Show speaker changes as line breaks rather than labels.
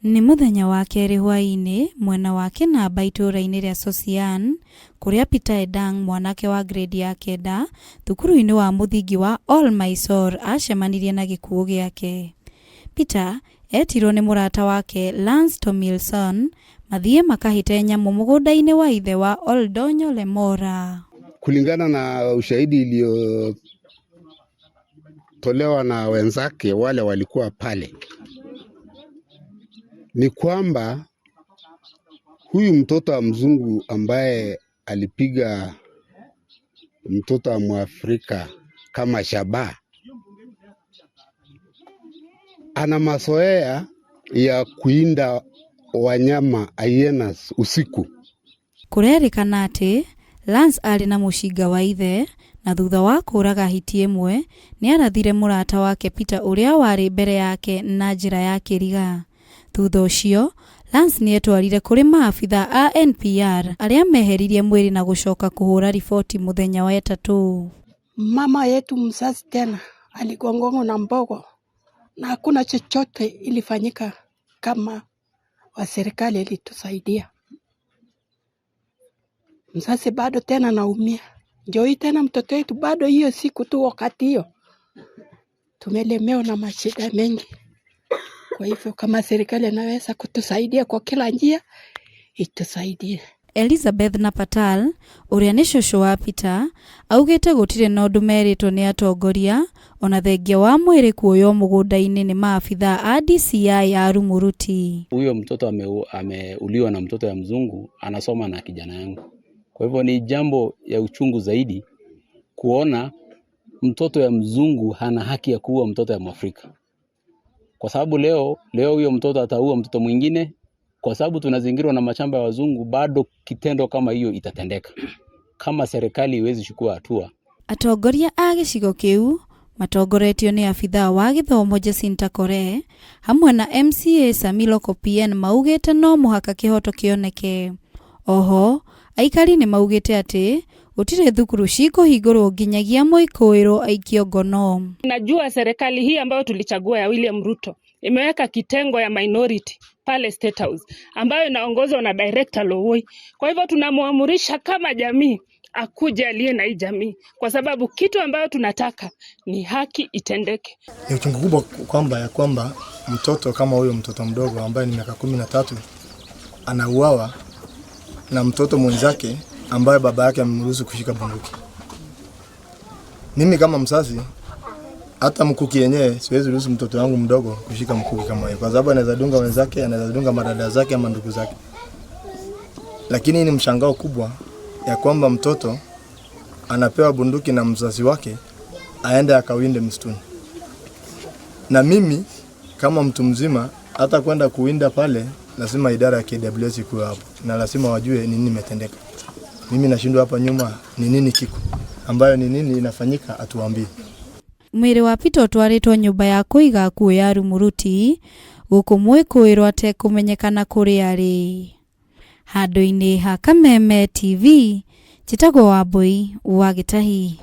Ni muthenya wa keri hwaini mwena wa Kinamba itũra-inĩ rĩa Sosian kuria Peter Edang mwanake wa grade ya kenda thukuru-inĩ wa muthingi wa All Mysore acemanirie na gĩkuũ gĩake. Peter etirwo nĩ mũrata wake Lance Tomilson mathie makahite nyamu mũgũnda-inĩ wa ithe wa Oldonyo Lemora.
Kulingana na ushahidi iliyotolewa na wenzake wale walikuwa pale, ni kwamba huyu mtoto wa mzungu ambaye alipiga mtoto wa Mwafrika kama shabaha ana mazoea ya kuinda wanyama hyenas usiku.
Kurerikana ati Lance ari na mushinga wa ithe na thutha wa kuraga hiti imwe ni arathire murata wake Peter uria wari mbere yake na njira ya kiriga. Thutha ucio Lance ni etwarire kuri maafitha a NPR aria meheririe mwiri na gucoka kuhura ripoti muthenya wa Etatu.
Mama yetu mzazi tena aligongwa na mbogo na hakuna chochote ilifanyika kama wa serikali ilitusaidia. Mzazi bado tena naumia. Njoi tena mtoto wetu bado hiyo siku tu wakati hiyo tumelemewa na mashida mengi. Kwa hivyo kama serikali inaweza kutusaidia kwa kila njia, itusaidie.
Elizabeth Napatal, uria ni shosho wa Peter, augite gutire na undu meritwo ni atongoria ona thengia wa mwiri kuoyo mugunda-ini ni maafitha a DCI ya Rumuruti.
Huyo mtoto ameuliwa na mtoto ya mzungu, anasoma na kijana yangu. Kwa hivyo ni jambo ya uchungu zaidi kuona mtoto ya mzungu hana haki ya kuua mtoto ya Mwafrika. Kwa sababu leo huyo mtoto ataua mtoto mwingine, kwa sababu tunazingirwa na mashamba ya wazungu, bado kitendo kama hiyo itatendeka kama serikali iwezi chukua hatua.
Atongoria a gicigo kiu matongoretio ni afitha wa githomo Jacinta Kore hamwe na MCA Samilo Kopien maugite no muhaka kihoto kioneke. Oho aikari ni maugite ati utire thukuru cikuhingurwo nginyagia Mwikuirwo aikio ngono.
Najua serikali hii ambayo tulichagua ya William Ruto imeweka kitengo ya minority pale State House ambayo inaongozwa na Director Lowoi. Kwa hivyo tunamuamurisha kama jamii akuje aliye na hii jamii, kwa sababu kitu ambayo tunataka ni haki itendeke.
Ni uchungu kubwa kwamba mtoto kama huyo mtoto mdogo ambaye ni miaka 13 anauawa na mtoto mwenzake ambaye baba yake amemruhusu kushika bunduki. Mimi kama mzazi, hata mkuki yenyewe siwezi ruhusu mtoto wangu mdogo kushika mkuki kama hiyo, kwa sababu anaweza dunga wenzake, anaweza dunga madada zake ama ndugu zake. Lakini ni mshangao kubwa ya kwamba mtoto anapewa bunduki na mzazi wake aende akawinde msituni. Na mimi kama mtu mzima hata kwenda kuwinda pale lazima idara ya KWS ikuwe hapo na lazima wajue nini imetendeka. Mimi nashindwa hapa nyuma ni nini kiko ambayo ni nini inafanyika atuambie.
Mwiri wa Peter twaritwo nyumba ya kuiga akuo ya Rumuruti guku Mwikuirwo ate kumenyekana kuri ari. Handu-ini ha Kameme TV Chitagwo Wambui wa Gitahi.